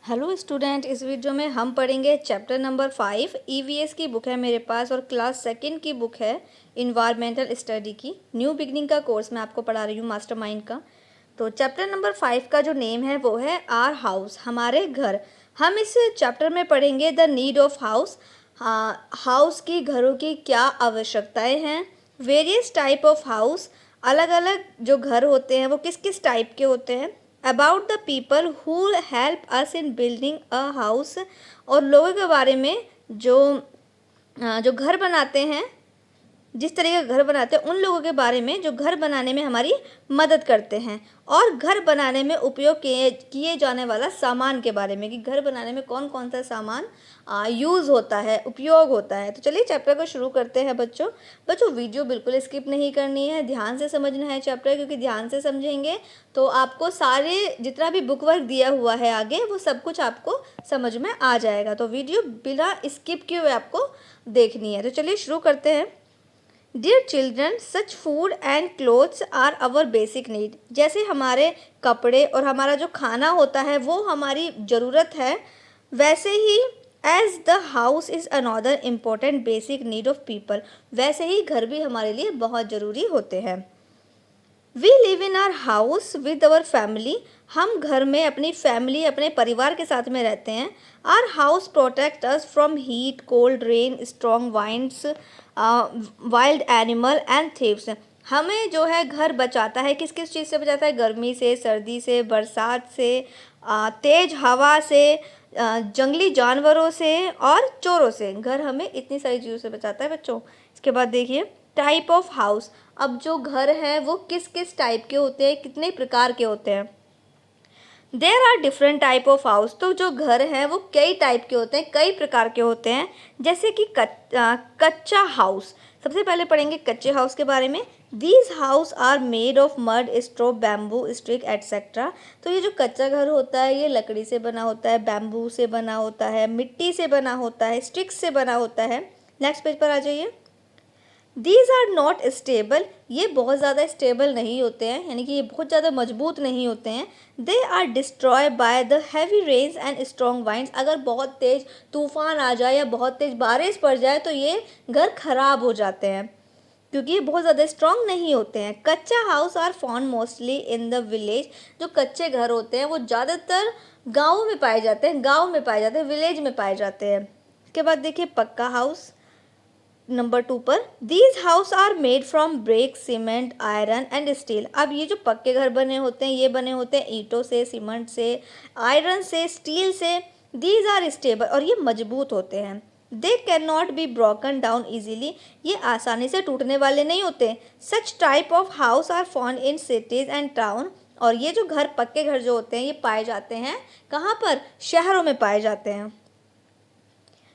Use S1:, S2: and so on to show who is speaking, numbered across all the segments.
S1: Hello student, इस video में हम पढ़ेंगे चैप्टर नंबर 5। ईवीएस की बुक है मेरे पास और क्लास सेकंड की बुक है इन्वायरमेंटल स्टडी की। न्यू बिगनिंग का कोर्स मैं आपको पढ़ा रही हूँ, मास्टरमाइंड का। तो चैप्टर नंबर 5 का जो नेम है वो है आर हाउस, हमारे घर। हम इस चैप्टर में पढ़ेंगे the need of house, house की, घरों की क्या आवश्यकताएँ हैं। वेरियस टाइप ऑफ हाउस, अलग अलग जो घर होते हैं वो किस किस टाइप के होते हैं। About the people who help us in building a house, और लोगों के बारे में जो जो घर बनाते हैं, जिस तरीके का घर बनाते हैं उन लोगों के बारे में जो घर बनाने में हमारी मदद करते हैं। और घर बनाने में उपयोग किए जाने वाला सामान के बारे में कि घर बनाने में कौन कौन सा सामान यूज़ होता है, उपयोग होता है। तो चलिए चैप्टर को शुरू करते हैं बच्चों वीडियो बिल्कुल स्किप नहीं करनी है, ध्यान से समझना है चैप्टर, क्योंकि ध्यान से समझेंगे तो आपको सारे जितना भी बुक वर्क दिया हुआ है आगे वो सब कुछ आपको समझ में आ जाएगा। तो वीडियो बिना स्किप किए हुए आपको देखनी है। तो चलिए शुरू करते हैं। Dear children, such food and clothes are our basic need. जैसे हमारे कपड़े और हमारा जो खाना होता है वो हमारी ज़रूरत है, वैसे ही as the house is another important basic need of people, वैसे ही घर भी हमारे लिए बहुत ज़रूरी होते हैं। We live in our house with our family, हम घर में अपनी फैमिली, अपने परिवार के साथ में रहते हैं। Our house protect us from heat, cold, rain, strong winds, wild animal and thieves. हमें जो है घर बचाता है, किस किस चीज़ से बचाता है? गर्मी से, सर्दी से, बरसात से, तेज हवा से, जंगली जानवरों से और चोरों से। घर हमें इतनी सारी चीज़ों से बचाता है बच्चों। इसके बाद देखिए टाइप ऑफ हाउस। अब जो घर हैं वो किस किस टाइप के होते हैं, कितने प्रकार के होते हैं। There are different type of house, तो जो घर हैं वो कई टाइप के होते हैं, कई प्रकार के होते हैं। जैसे कि कच्चा हाउस। सबसे पहले पढ़ेंगे कच्चे हाउस के बारे में। These house are made of mud, straw, bamboo, stick etcetera. तो ये जो कच्चा घर होता है ये लकड़ी से बना होता है, बैम्बू से बना होता है, मिट्टी से बना होता है, स्टिक्स से बना होता है। नेक्स्ट पेज पर आ जाइए। दीज आर नॉट स्टेबल, ये बहुत ज़्यादा स्टेबल नहीं होते हैं, यानी कि ये बहुत ज़्यादा मजबूत नहीं होते हैं। They are destroy by the heavy rains and strong winds, अगर बहुत तेज़ तूफान आ जाए या बहुत तेज़ बारिश पड़ जाए तो ये घर खराब हो जाते हैं, क्योंकि ये बहुत ज़्यादा स्ट्रॉन्ग नहीं होते हैं। Kachcha house are found mostly in the village, जो कच्चे घर होते हैं वो ज़्यादातर गाँव में पाए जाते हैं, विलेज में पाए जाते हैं। इसके बाद देखिए पक्का हाउस नंबर 2 पर। These house are made from brick, cement, iron and steel. अब ये जो पक्के घर बने होते हैं ये बने होते हैं ईंटों से, सीमेंट से, आयरन से, स्टील से। दीज आर स्टेबल, और ये मजबूत होते हैं। They can not be broken down easily, ये आसानी से टूटने वाले नहीं होते। Such type of house are found in cities and town, और ये जो घर, पक्के घर जो होते हैं ये पाए जाते हैं कहाँ पर? शहरों में पाए जाते हैं।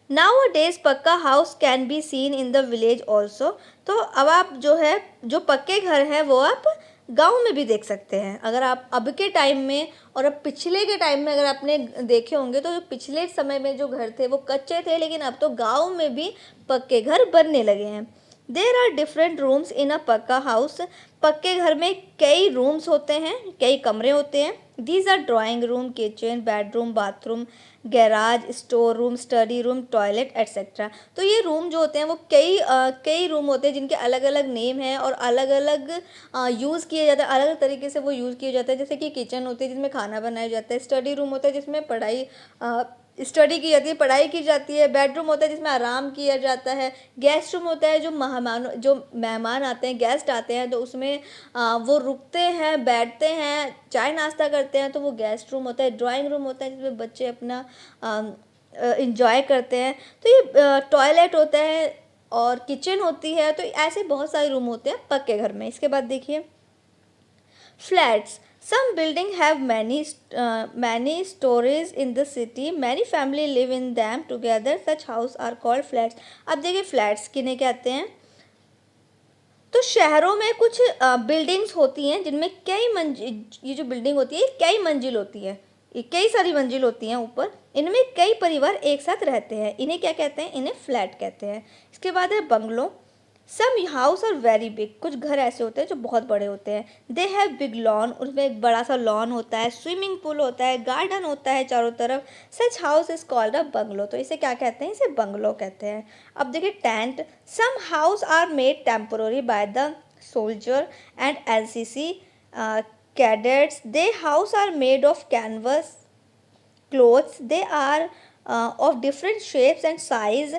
S1: Nowadays पक्का house can be seen in the village also. तो अब आप जो है, जो पक्के घर हैं वो आप गांव में भी देख सकते हैं। अगर आप अब के टाइम में और अब पिछले के टाइम में अगर आपने देखे होंगे तो जो पिछले समय में जो घर थे वो कच्चे थे, लेकिन अब तो गांव में भी पक्के घर बनने लगे हैं। There are different rooms in a pakka house, पक्के घर में कई रूम्स होते हैं, कई कमरे होते हैं। These are drawing room, kitchen, bedroom, bathroom, garage, store room, study room, toilet etcetera. तो ये रूम जो होते हैं वो कई रूम होते हैं जिनके अलग अलग नेम हैं और अलग अलग यूज़ किए जाते हैं, अलग अलग तरीके से वो यूज़ किए जाते हैं। जैसे कि किचन होती है जिसमें खाना बनाया जाता है, स्टडी रूम होता है जिसमें स्टडी की जाती है, पढ़ाई की जाती है, बेडरूम होता है जिसमें आराम किया जाता है, गेस्ट रूम होता है जो मेहमान आते हैं, गेस्ट आते हैं तो उसमें वो रुकते हैं, बैठते हैं, चाय नाश्ता करते हैं, तो वो गेस्ट रूम होता है। ड्राइंग रूम होता है जिसमें बच्चे अपना इंजॉय करते हैं। तो ये टॉयलेट होता है और किचन होती है। तो ऐसे बहुत सारे रूम होते हैं पक्के घर में। इसके बाद देखिए flats. Some buildings have many stories in the city. Many family live in them together. Such house are called flats. अब देखिए फ्लैट्स किन्हें कहते हैं। तो शहरों में कुछ बिल्डिंग्स होती हैं जिनमें कई मंजिल, ये जो बिल्डिंग होती है कई मंजिल होती है, ये कई सारी मंजिल होती हैं ऊपर। इनमें कई परिवार एक साथ रहते हैं, इन्हें क्या कहते हैं? इन्हें फ्लैट कहते हैं। इसके बाद है bungalow. Some house are very big, कुछ घर ऐसे होते हैं जो बहुत बड़े होते हैं। दे हैव बिग लॉन, उनमें एक बड़ा सा लॉन होता है, स्विमिंग पूल होता है, गार्डन होता है चारों तरफ। Such house is called a bungalow, तो इसे क्या कहते हैं, इसे बंगलो कहते हैं। अब देखिए tent, some house are made temporary by the soldier and NCC cadets. Their house are made of canvas clothes. They are of different shapes and size.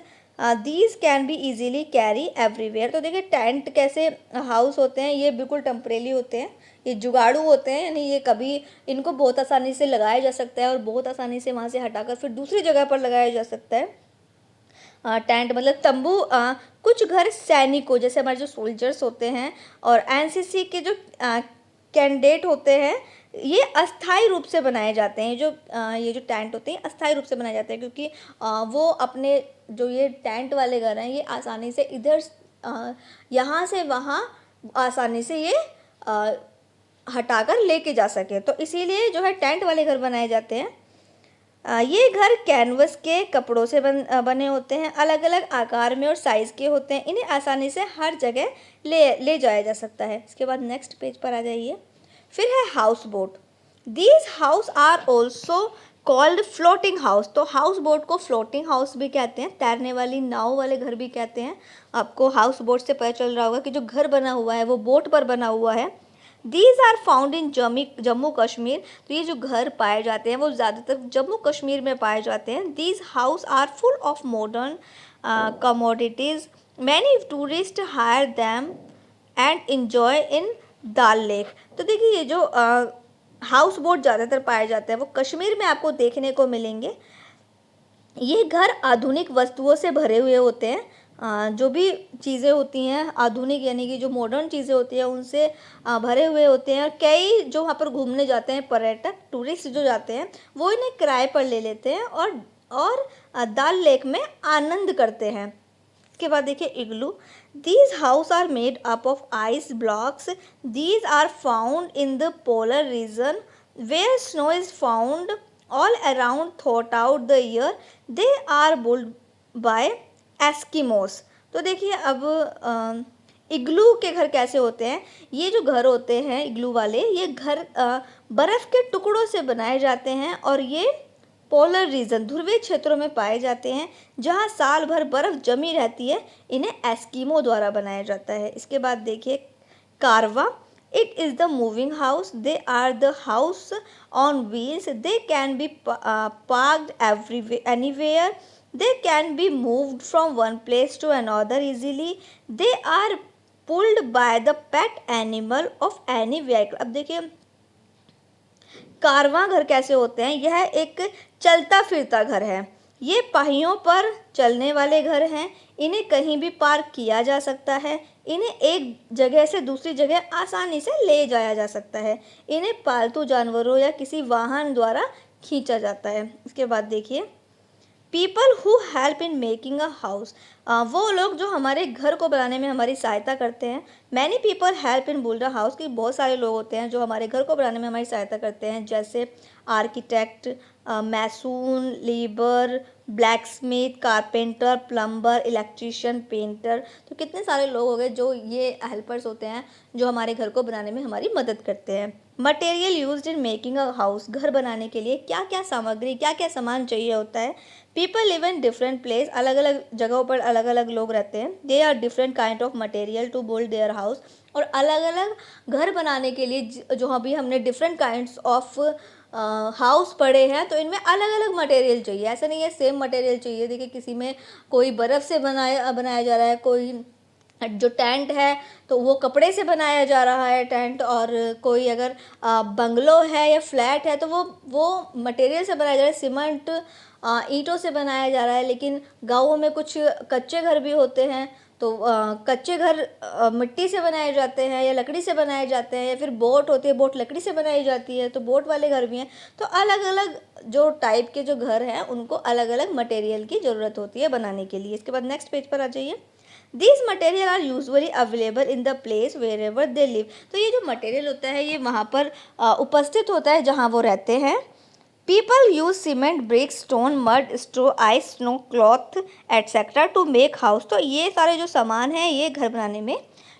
S1: These can be easily carry everywhere. तो देखिए tent कैसे house होते हैं, ये बिल्कुल temporary होते हैं, ये जुगाड़ू होते हैं, यानी ये कभी इनको बहुत आसानी से लगाया जा सकता है और बहुत आसानी से वहाँ से हटाकर फिर दूसरी जगह पर लगाया जा सकता है। टेंट मतलब तंबू। कुछ घर सैनिकों जैसे हमारे जो सोल्जर्स होते हैं और एनसीसी के जो कैंडिडेट होते हैं, ये अस्थाई रूप से बनाए जाते हैं। ये जो टेंट होते हैं अस्थाई रूप से बनाए जाते हैं, क्योंकि वो अपने जो ये टेंट वाले घर हैं ये आसानी से इधर यहाँ से वहाँ आसानी से ये हटाकर लेके जा सके, तो इसीलिए जो है टेंट वाले घर बनाए जाते हैं। ये घर कैनवस के कपड़ों से बने होते हैं, अलग अलग आकार में और साइज़ के होते हैं। इन्हें आसानी से हर जगह ले जाया जा सकता है। इसके बाद नेक्स्ट पेज पर आ जाइए। फिर है house boat. These house are also called floating house. तो हाउस बोट को फ्लोटिंग हाउस भी कहते हैं, तैरने वाली नाव वाले घर भी कहते हैं। आपको हाउस बोट से पता चल रहा होगा कि जो घर बना हुआ है वो बोट पर बना हुआ है। These are found in Jammu Kashmir. तो ये जो घर पाए जाते हैं वो ज़्यादातर जम्मू कश्मीर में पाए जाते हैं। These house are full of modern commodities. Many tourist hire them and enjoy in Dal lake. तो देखिए ये जो हाउस बोट ज़्यादातर पाए जाते हैं वो कश्मीर में आपको देखने को मिलेंगे। ये घर आधुनिक वस्तुओं से भरे हुए होते हैं। जो भी चीज़ें होती हैं आधुनिक यानी कि जो मॉडर्न चीज़ें होती हैं उनसे भरे हुए होते हैं। और कई जो वहाँ पर घूमने जाते हैं पर्यटक टूरिस्ट जो जाते हैं वो इन्हें किराए पर ले लेते हैं और दाल लेक में आनंद करते हैं। इसके बाद देखिए igloo. These house are made up of ice blocks. These are found in the polar region where snow is found all around throughout the year. They are built by Eskimos. तो देखिए अब इग्लू के घर कैसे होते हैं। ये जो घर होते हैं इग्लू वाले, ये घर बर्फ़ के टुकड़ों से बनाए जाते हैं और ये पोलर रीजन ध्रुवीय क्षेत्रों में पाए जाते हैं जहाँ साल भर बर्फ़ जमी रहती है। इन्हें एस्किमो द्वारा बनाया जाता है। इसके बाद देखिए कारवा। It is the moving house. They are the house on wheels. They can be parked anywhere. They can be moved from one place to another easily. They are pulled by the pet animal of any vehicle. अब देखिए कारवां घर कैसे होते हैं। यह एक चलता फिरता घर है। ये पहियों पर चलने वाले घर हैं। इन्हें कहीं भी पार्क किया जा सकता है। इन्हें एक जगह से दूसरी जगह आसानी से ले जाया जा सकता है। इन्हें पालतू जानवरों या किसी वाहन द्वारा खींचा जाता है। इसके बाद देखिए people who help in making a house. वो लोग जो हमारे घर को बनाने में हमारी सहायता करते हैं। Many people help in build a house, कि बहुत सारे लोग होते हैं जो हमारे घर को बनाने में हमारी सहायता करते हैं, जैसे architect, mason, labour, blacksmith, carpenter, plumber, electrician, painter. तो कितने सारे लोग हो गए जो ये हेल्पर्स होते हैं जो हमारे घर को बनाने में हमारी मदद करते हैं। Material used in making a house, घर बनाने के लिए क्या क्या सामग्री क्या क्या सामान चाहिए होता है। People live in different place, अलग अलग जगहों पर अलग अलग लोग रहते हैं। They are different kind of material to build their house. और अलग अलग घर बनाने के लिए जो अभी हमने डिफरेंट काइंड्स ऑफ हाउस पढ़े हैं, तो इनमें अलग अलग मटेरियल चाहिए। ऐसा नहीं है सेम मटेरियल चाहिए। देखिए किसी में कोई बर्फ़ से बनाया जा रहा है, कोई जो टेंट है तो वो कपड़े से बनाया जा रहा है टेंट, और कोई अगर बंगलो है या फ्लैट है तो वो मटेरियल से बनाया जा रहा है, सीमेंट ईंटों से बनाया जा रहा है। लेकिन गाँवों में कुछ कच्चे घर भी होते हैं, तो कच्चे घर मिट्टी से बनाए जाते हैं या लकड़ी से बनाए जाते हैं, या फिर बोट होती है, बोट लकड़ी से बनाई जाती है, तो बोट वाले घर भी हैं। तो अलग अलग जो टाइप के जो घर हैं उनको अलग अलग मटेरियल की ज़रूरत होती है बनाने के लिए। इसके बाद नेक्स्ट पेज पर आ जाइए। These material are usually available in the place wherever they live. तो ये जो मटेरियल होता है ये वहाँ पर उपस्थित होता है जहाँ वो रहते हैं। People use cement, brick, stone, mud, straw, ice, snow, cloth etcetera to make house. तो ये सारे जो सामान हैं ये घर बनाने में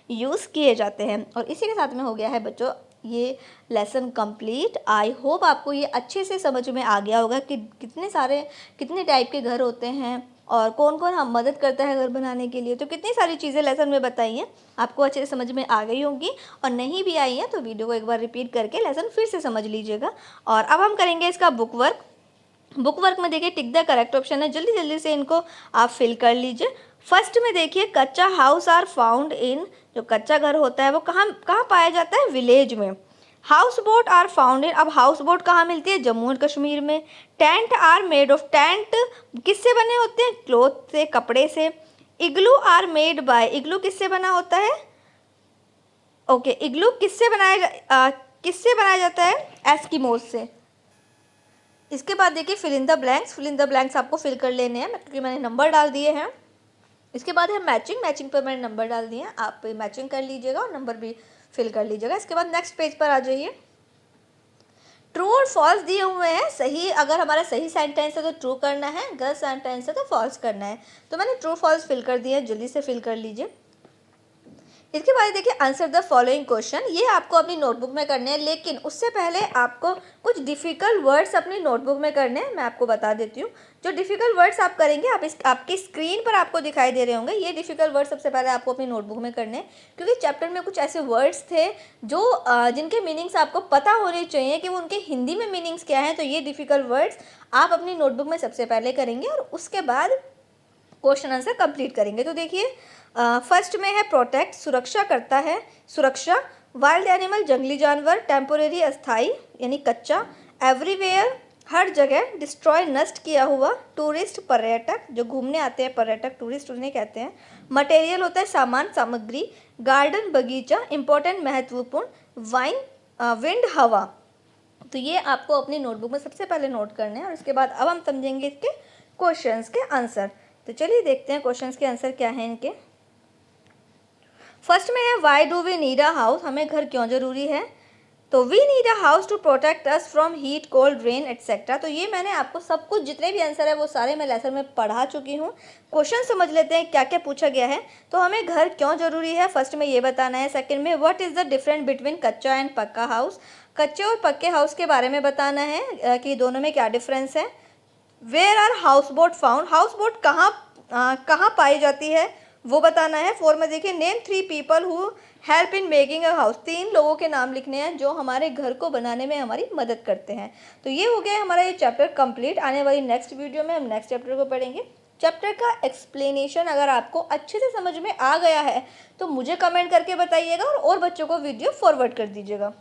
S1: यूज़ किए जाते हैं। और इसी के साथ में हो गया है बच्चों ये लेसन कंप्लीट। आई होप आपको ये अच्छे से समझ में आ गया होगा कि कितने टाइप के घर होते हैं और कौन कौन हम मदद करता है घर बनाने के लिए। तो कितनी सारी चीज़ें लेसन में बताई हैं, आपको अच्छे से समझ में आ गई होंगी। और नहीं भी आई हैं तो वीडियो को एक बार रिपीट करके लेसन फिर से समझ लीजिएगा। और अब हम करेंगे इसका बुक वर्क। बुक वर्क में देखिए टिक द करेक्ट ऑप्शन है, जल्दी जल्दी से इनको आप फिल कर लीजिए। फर्स्ट में देखिए कच्चा हाउस आर फाउंड इन, जो कच्चा घर होता है वो कहाँ कहाँ पाया जाता है, विलेज में। House boat are found in, अब हाउस बोट कहाँ मिलती है, जम्मू एंड कश्मीर में। Tent are made of, tent किससे बने होते हैं, क्लॉथ से, कपड़े से। Igloo are made by, igloo किससे बना होता है, ओके इग्लू किससे बनाया जाता है, एस्किमोज से। इसके बाद देखिए fill in the blanks, fill in the blanks आपको फिल कर लेने हैं क्योंकि मैंने नंबर डाल दिए हैं। इसके बाद है मैचिंग, मैचिंग पर मैंने नंबर डाल दिए हैं, आप मैचिंग कर लीजिएगा और नंबर भी फिल कर लीजिएगा। इसके बाद नेक्स्ट पेज पर आ जाइए। ट्रू और फॉल्स दिए हुए हैं, सही अगर हमारा सही सेंटेंस है तो ट्रू करना है, गलत सेंटेंस है तो फॉल्स करना है। तो मैंने ट्रू फॉल्स फिल कर दिया है, जल्दी से फिल कर लीजिए। इसके बाद देखिए आंसर द फॉलोइंग क्वेश्चन, ये आपको अपनी नोटबुक में करने हैं, लेकिन उससे पहले आपको कुछ डिफ़िकल्ट वर्ड्स अपनी नोटबुक में करने हैं। मैं आपको बता देती हूँ जो डिफ़िकल्ट वर्ड्स आप करेंगे, आपकी स्क्रीन पर आपको दिखाई दे रहे होंगे। ये डिफ़िकल्ट वर्ड्स सबसे पहले आपको अपनी नोटबुक में करने हैं, क्योंकि चैप्टर में कुछ ऐसे वर्ड्स थे जो जिनके मीनिंग्स आपको पता होने चाहिए कि वो उनके हिंदी में मीनिंग्स क्या हैं। तो ये डिफ़िकल्ट वर्ड्स आप अपनी नोटबुक में सबसे पहले करेंगे और उसके बाद क्वेश्चन आंसर कंप्लीट करेंगे। तो देखिए फर्स्ट में है प्रोटेक्ट, सुरक्षा करता है, सुरक्षा। वाइल्ड एनिमल, जंगली जानवर। टेम्पोरेरी, अस्थाई यानी कच्चा। एवरीवेयर, हर जगह। डिस्ट्रॉय, नष्ट किया हुआ। टूरिस्ट, पर्यटक, जो घूमने आते हैं पर्यटक, टूरिस्ट उन्हें कहते हैं। मटेरियल होता है सामान, सामग्री। गार्डन, बगीचा। इंपॉर्टेंट, महत्वपूर्ण। वाइन, विंड, हवा। तो ये आपको अपनी नोटबुक में सबसे पहले नोट करने हैं और इसके बाद अब हम समझेंगे इसके क्वेश्चंस के आंसर। तो चलिए देखते हैं क्वेश्चंस के आंसर क्या हैं इनके। फर्स्ट में है why do we need a house, हमें घर क्यों जरूरी है। तो we need a house to protect us from heat, cold, rain etcetera. तो ये मैंने आपको सब कुछ जितने भी आंसर है वो सारे मैं लेसन में पढ़ा चुकी हूँ। क्वेश्चन समझ लेते हैं क्या क्या पूछा गया है। तो हमें घर क्यों जरूरी है, फर्स्ट में ये बताना है। सेकंड में what is the difference between कच्चा एंड पक्का हाउस, कच्चे और पक्के हाउस के बारे में बताना है कि दोनों में क्या डिफरेंस है। Where are house boat found, house boat कहाँ पाई जाती है वो बताना है। 4 में देखिए name 3 people who help in making a house, 3 लोगों के नाम लिखने हैं जो हमारे घर को बनाने में हमारी मदद करते हैं। तो ये हो गया हमारा ये चैप्टर कंप्लीट। आने वाली नेक्स्ट वीडियो में हम नेक्स्ट चैप्टर को पढ़ेंगे। चैप्टर का एक्सप्लेनेशन अगर आपको अच्छे से समझ में आ गया है तो मुझे कमेंट करके बताइएगा और बच्चों को वीडियो फॉरवर्ड कर दीजिएगा।